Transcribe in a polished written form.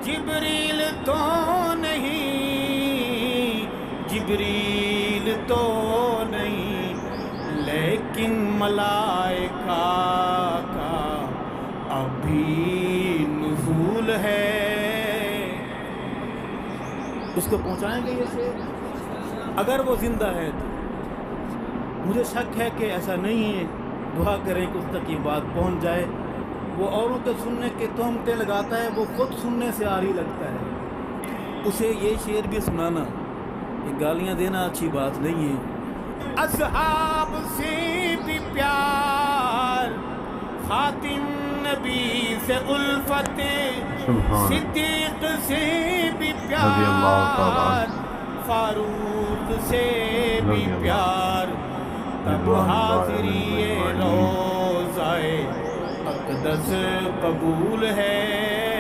جبریل تو نہیں، جبریل تو نہیں، لیکن ملائکہ کا ابھی نزول ہے۔ اس کو پہنچائیں گے یہ شعر؟ اگر وہ زندہ ہے تو مجھے شک ہے کہ ایسا نہیں ہے، دعا کریں کہ اس تک یہ بات پہنچ جائے۔ وہ اوروں کے سننے کے تہمتیں لگاتا ہے، وہ خود سننے سے عاری لگتا ہے۔ اسے یہ شعر بھی سنانا، یہ گالیاں دینا اچھی بات نہیں ہے۔ اصحاب سے بھی پیار، خاتم نبی سے الفت، صدیق سے بھی پیار، فاروق سے بھی پیار، تب حاضری روضہ اقدس قبول ہے۔